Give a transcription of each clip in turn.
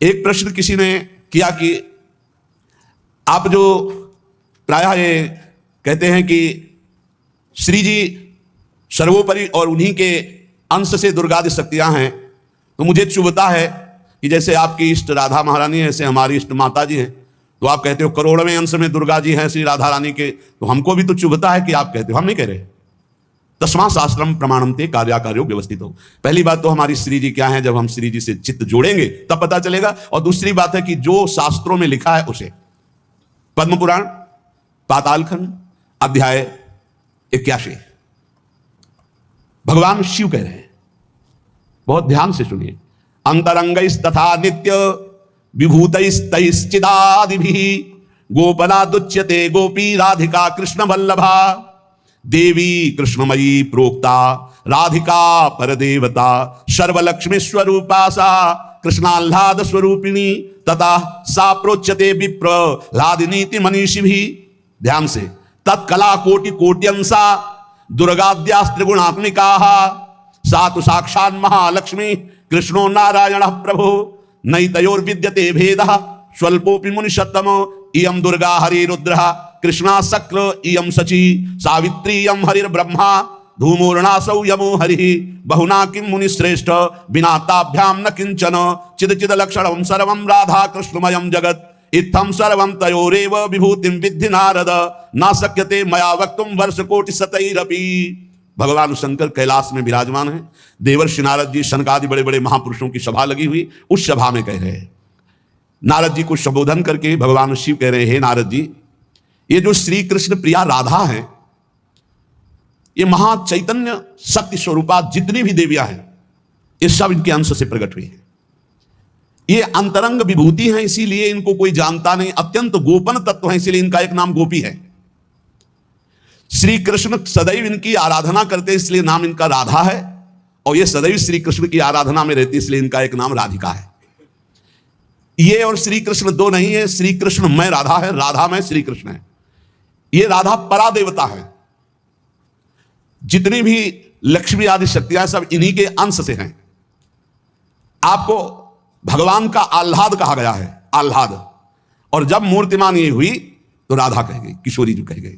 एक प्रश्न किसी ने किया कि आप जो प्रायः ये कहते हैं कि श्री जी सर्वोपरि और उन्हीं के अंश से दुर्गादि शक्तियां हैं, तो मुझे चुभता है कि जैसे आपकी इष्ट राधा महारानी है, ऐसे हमारी इष्ट माता जी हैं, तो आप कहते हो करोड़वें अंश में दुर्गा जी हैं श्री राधा रानी के, तो हमको भी तो चुभता है कि आप कहते हो। हम नहीं कह रहे। तस्मा शास्त्रम प्रमाणमते कार्याकार्यो व्यवस्थित हो। पहली बात तो हमारी श्री जी क्या है, जब हम श्री जी से चित्त जोड़ेंगे तब पता चलेगा। और दूसरी बात है कि जो शास्त्रों में लिखा है उसे, पद्म पुराण पातालखंड अध्याय 81 भगवान शिव कह रहे हैं, बहुत ध्यान से सुनिए। अंतरंगैस्तथा नित्य विभूतैस्तैश्चिदादिभिः गोपनादुच्यते गोपी राधिका कृष्ण वल्लभा देवी कृष्णमयी प्रोक्ता राधिका परदेवता सर्वलक्ष्मी स्वरूपा सा कृष्णाह्लाद स्वरूपिणी तथा सा प्रोच्यते विप्र लादिनीति मनीषिभिः। ध्यान से, तत्कला कोटि कोट्यंसा दुर्गाद्यास्त्रिगुणात्मिकाः सा तु साक्षात् महालक्ष्मी कृष्णो नारायणः प्रभो नैतयोर्विद्यते भेदः स्वल्पोऽपि मुनिषत्तम इयं दुर्गा हरिरुद्रः कृष्णा शक्र इयं शची सावित्री इयं हरिर्ब्रह्मा धूमोर्णासौ यमो हरिः बहुना किं मुनिश्रेष्ठ बिना ताभ्यां न किंचन चिद लक्षणं सर्वं राधा कृष्णमयं जगत् इत्थं सर्वं तयोरेव विभूतिं विद्धि नारद न शक्यते मया वक्तुं वर्षकोटि शतैरपि। भगवान शंकर कैलाश में विराजमान है, देवर्षि नारद जी शनकादि बड़े बड़े महापुरुषों की सभा लगी हुई, उस सभा में कह रहे हैं, नारद जी को संबोधन करके भगवान शिव कह रहे हैं, नारद जी ये जो श्री कृष्ण प्रिया राधा है, ये महाचैतन्य शक्ति स्वरूपा जितनी भी देवियां हैं, ये सब इनके अंश से प्रकट हुई है। ये अंतरंग विभूति हैं, इसीलिए इनको कोई जानता नहीं, अत्यंत गोपन तत्व है, इसीलिए इनका एक नाम गोपी है। श्री कृष्ण सदैव इनकी आराधना करते, इसलिए नाम इनका राधा है, और ये सदैव श्री कृष्ण की आराधना में रहती, इसलिए इनका एक नाम राधिका है। ये और श्री कृष्ण दो नहीं है, श्री कृष्ण मैं राधा है, राधा में श्री कृष्ण है। ये राधा परा देवता है, जितनी भी लक्ष्मी आदि शक्तियां सब इन्हीं के अंश से हैं। आपको भगवान का आह्लाद कहा गया है, आह्लाद, और जब मूर्तिमान ये हुई तो राधा कह गई, किशोरी जी कह गई।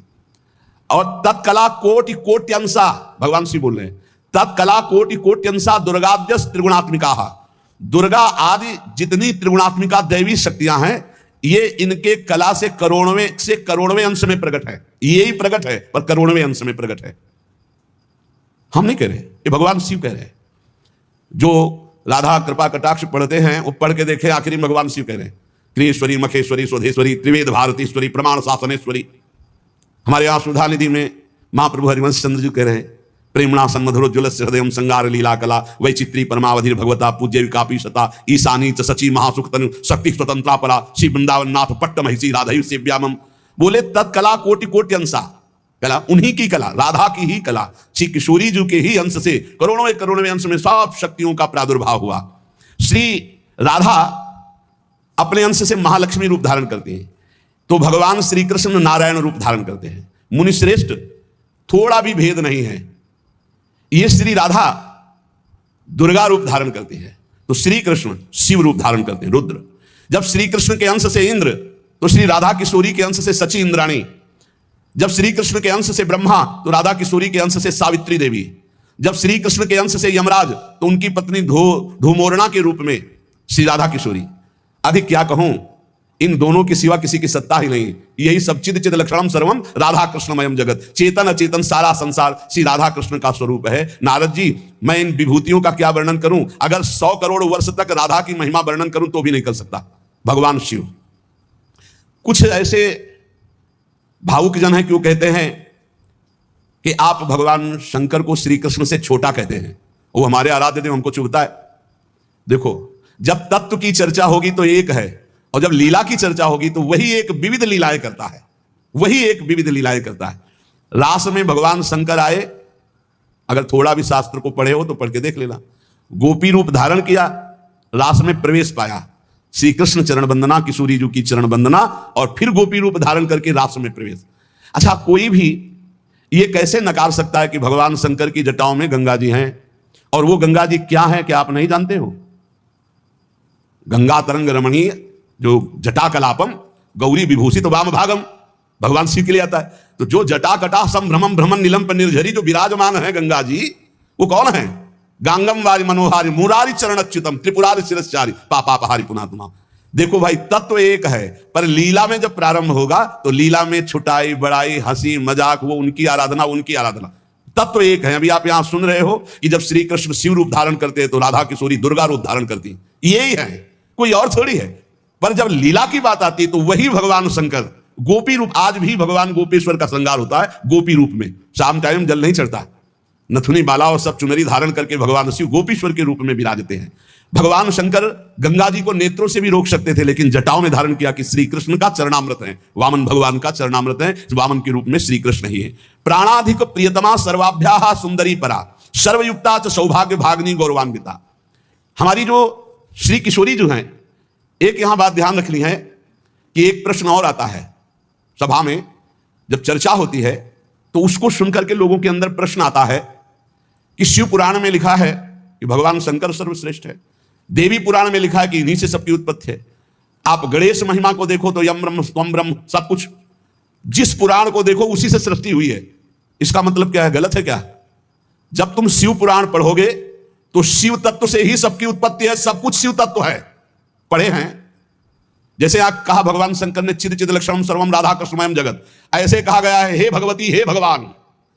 और तत्कला कोटि कोट्यंसा, भगवान शिव बोल रहे हैं, तत्कला कोटि कोट्यंसा दुर्गाद्यस त्रिगुणात्मिका, दुर्गा आदि जितनी त्रिगुणात्मिका दैवी शक्तियां हैं, ये इनके कला से करोड़वें अंश में प्रकट है। यही प्रकट है, पर करोड़वें अंश में प्रकट है। हम नहीं कह रहे, ये भगवान शिव कह रहे हैं। जो राधा कृपा कटाक्ष पढ़ते हैं वो पढ़ के देखें, आखिरी में भगवान शिव कह रहे हैं, क्रियेश्वरी मखेश्वरी स्वधेश्वरी त्रिवेद भारतीश्वरी प्रमाण शासनेश्वरी। हमारे यहाँ सुधा निधि में महाप्रभु हरिवंश चंद्र जी कह रहे हैं, प्रेमणा सन्मधुरोज्वल हृदय संगार लीला कला वैचित्री परमावधि भगवता पूज्य विकापी सता ईशानी च सची महासुख तनु शक्ति स्वतंत्रा परा श्री वृंदावन नाथ पट्ट महिषी राधयु सेव्यामम। बोले तत्कला कोटि कोट्यंसा, कला उन्हीं की कला, राधा की ही कला, श्री किशोरी जी के ही अंश से करोड़ों अंश में सब शक्तियों का प्रादुर्भाव हुआ। श्री राधा अपने अंश से महालक्ष्मी रूप धारण करती हैं, तो भगवान श्री कृष्ण नारायण रूप धारण करते हैं। मुनिश्रेष्ठ थोड़ा भी भेद नहीं है, ये श्री राधा दुर्गा रूप धारण करती है, तो श्री कृष्ण शिव रूप धारण करते हैं, रुद्र। जब श्री कृष्ण के अंश से इंद्र, तो श्री राधा किशोरी के अंश से सची इंद्राणी। जब श्री कृष्ण के अंश से ब्रह्मा, तो राधा किशोरी के अंश से सावित्री देवी। जब श्री कृष्ण के अंश से यमराज, तो उनकी पत्नी धूमोरणा के रूप में श्री राधा किशोरी। अधिक क्या कहूं, इन दोनों के सिवा किसी की सत्ता ही नहीं। यही सब चिद लक्षणम सर्वम राधा कृष्णमयम जगत, चेतन अचेतन सारा संसार श्री राधा कृष्ण का स्वरूप है। नारद जी, मैं इन विभूतियों का क्या वर्णन करूं, अगर 100 करोड़ वर्ष तक राधा की महिमा वर्णन करूं तो भी नहीं कर सकता। भगवान शिव कुछ ऐसे भावुक जन है कि वो कहते हैं कि आप भगवान शंकर को श्री कृष्ण से छोटा कहते हैं, वो हमारे आराध्य देव, हमको चुभता है। देखो, जब तत्व की चर्चा होगी तो एक है, और जब लीला की चर्चा होगी तो वही एक विविध लीलाएं करता है, वही एक विविध लीलाएं करता है। रास में भगवान शंकर आए, अगर थोड़ा भी शास्त्र को पढ़े हो तो पढ़ के देख लेना। गोपी रूप धारण किया, रास में प्रवेश पाया, श्री कृष्ण चरण वंदना, किशोरी जी की चरण वंदना, और फिर गोपी रूप धारण करके रास में प्रवेश। अच्छा, कोई भी ये कैसे नकार सकता है कि भगवान शंकर की जटाओं में गंगा जी हैं, और वो गंगा जी क्या है, क्या आप नहीं जानते हो? गंगा तरंग रमणीय जो जटा कलापम गौरी विभूषित वाम भागम, भगवान शिव के लिए आता है। तो जो जटा कटा संभ्रमम भ्रमण नीलम पर निर्झरी जो विराजमान है गंगा जी, वो कौन है? गांगम वारी मनोहारी मुरारी चरण अच्युतम त्रिपुरारी शिरस्चारी पापापहारी पुनात्मा। देखो भाई, तत्व एक है, पर लीला में जब प्रारंभ होगा तो लीला में छुटाई बड़ाई हंसी मजाक, वो उनकी आराधना उनकी आराधना। तत्व एक है। अभी आप यहां सुन रहे हो कि जब श्री कृष्ण शिव रूप धारण करते हैं तो राधा किशोरी दुर्गा रूप धारण करती, यही है, कोई और थोड़ी है। पर जब लीला की बात आती है तो वही भगवान शंकर गोपी रूप, आज भी भगवान गोपेश्वर का श्रृंगार होता है गोपी रूप में, शाम टाइम जल नहीं चढ़ता, नथुनी बाला और सब चुनरी धारण करके भगवान शिव गोपीश्वर के रूप में विराजते हैं। भगवान शंकर गंगा जी को नेत्रों से भी रोक सकते थे, लेकिन जटाओं में धारण किया कि श्री कृष्ण का चरणामृत है, वामन भगवान का चरणामृत है, वामन के रूप में श्री कृष्ण ही है। प्राणाधिक प्रियतमा सर्वाभ्याः सुंदरी परा सर्वयुक्ता च सौभाग्य भागनी गौरवान्विता। हमारी जो श्री किशोरी जो है, एक यहां बात ध्यान रखनी है कि एक प्रश्न और आता है सभा में, जब चर्चा होती है तो उसको सुनकर के लोगों के अंदर प्रश्न आता है कि शिव पुराण में लिखा है कि भगवान शंकर सर्वश्रेष्ठ है, देवी पुराण में लिखा है कि इन्हीं से सबकी उत्पत्ति है, आप गणेश महिमा को देखो तो यम ब्रह्म स्वम ब्रह्म, सब कुछ जिस पुराण को देखो उसी से सृष्टि हुई है। इसका मतलब क्या है? गलत है क्या? जब तुम शिव पुराण पढ़ोगे तो शिव तत्व से ही सबकी उत्पत्ति है, सब कुछ शिव तत्व है, पढ़े हैं। जैसे आप कहा भगवान शंकर ने चिद चिद लक्षणम सर्वम राधा कृष्णमयम जगत, ऐसे कहा गया है हे भगवती हे भगवान,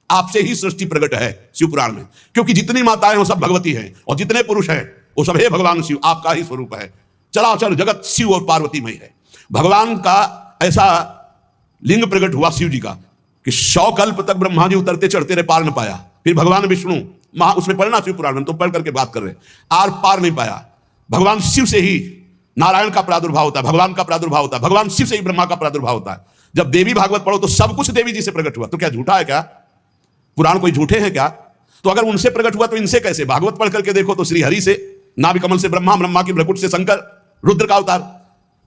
आपसे ही सृष्टि प्रकट है शिव पुराण में, क्योंकि जितनी माताएं वो सब भगवती हैं और जितने पुरुष हैं वो सब हे भगवान शिव, आपका ही स्वरूप है, चराचर जगत शिव और पार्वतीमय है। भगवान का ऐसा लिंग प्रकट हुआ शिव जी का कि 100 कल्प तक ब्रह्मा जी उतरते चढ़ते रहे, पार न पाया। फिर भगवान विष्णु उसमें पढ़ना शिव पुराण में, तो पढ़ करके बात कर रहे, आर पार नहीं पाया। भगवान शिव से ही नारायण का प्रादुर्भाव होता है, भगवान का प्रादुर्भाव होता है, भगवान शिव से ही ब्रह्मा का प्रादुर्भाव होता है। जब देवी भागवत पढ़ो तो सब कुछ देवी जी से प्रकट हुआ, तो क्या झूठा है क्या? पुराण कोई झूठे हैं क्या? तो अगर उनसे प्रकट हुआ तो इनसे कैसे? भागवत पढ़ करके देखो तो श्री हरि से, नाभि कमल से ब्रह्मा, ब्रह्मा की भ्रकुट से शंकर रुद्र का अवतार।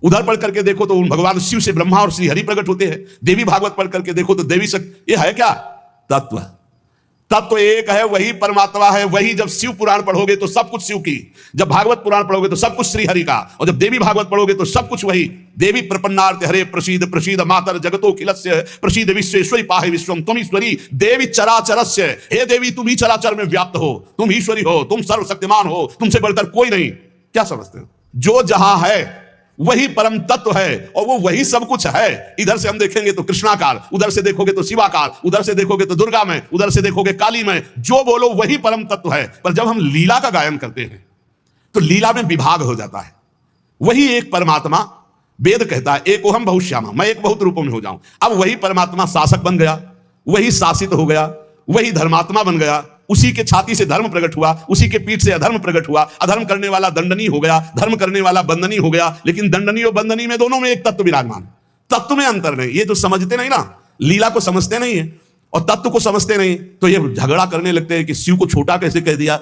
उधर पढ़ करके देखो तो भगवान शिव से ब्रह्मा और श्री हरि प्रकट होते हैं। देवी भागवत पढ़ करके देखो तो देवी शक्ति। ये है क्या? तत्व। तत्व एक है, वही परमात्मा है। वही जब शिव पुराण पढ़ोगे तो सब कुछ शिव की, जब भागवत पुराण पढ़ोगे तो सब कुछ श्री हरि का, और जब देवी भागवत पढ़ोगे तो सब कुछ वही। देवी प्रपन्नार्थ हरे प्रसीद प्रसीद मातर जगतो खिलस्य प्रसीद विश्वेश्वरी पाहि विश्वम तुम ईश्वरी देवी चराचरस्य। हे देवी तुम ही चराचर में व्याप्त हो, तुम ईश्वरी हो, तुम सर्वशक्तिमान हो, तुमसे बढ़कर कोई नहीं। क्या समझते हो? जो जहां है वही परम तत्व है और वो वही सब कुछ है। इधर से हम देखेंगे तो कृष्णाकार, उधर से देखोगे तो शिवाकार, उधर से देखोगे तो दुर्गा में, उधर से देखोगे काली में, जो बोलो वही परम तत्व है। पर जब हम लीला का गायन करते हैं तो लीला में विभाग हो जाता है। वही एक परमात्मा, वेद कहता है एकोहम बहुश्यामा, मैं एक बहुत रूपों में हो जाऊं। अब वही परमात्मा शासक बन गया, वही शासित हो गया, वही धर्मात्मा बन गया। उसी के छाती से धर्म प्रकट हुआ, उसी के पीठ से अधर्म प्रकट हुआ। अधर्म करने वाला दंडनी हो गया, धर्म करने वाला बंदनी हो गया। लेकिन दंडनी और बंदनी में दोनों में एक तत्व विराजमान, तत्व में अंतर नहीं। ये जो समझते नहीं ना, लीला को समझते नहीं है और तत्व को समझते नहीं, तो ये झगड़ा करने लगते हैं कि शिव को छोटा कैसे कह दिया।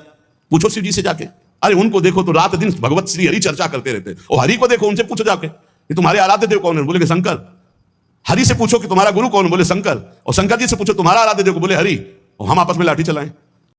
पूछो शिव जी से जाके, अरे उनको देखो तो रात दिन भगवत श्री हरि चर्चा करते रहते, और हरि को देखो, उनसे पूछो जाके कि तुम्हारे आराध्य देव कौन है, बोले शंकर। हरि से पूछो कि तुम्हारा गुरु कौन, बोले शंकर। और शंकर जी से पूछो तुम्हारा आराध्य देव, बोले हरि। और हम आपस में लाठी चलाएं।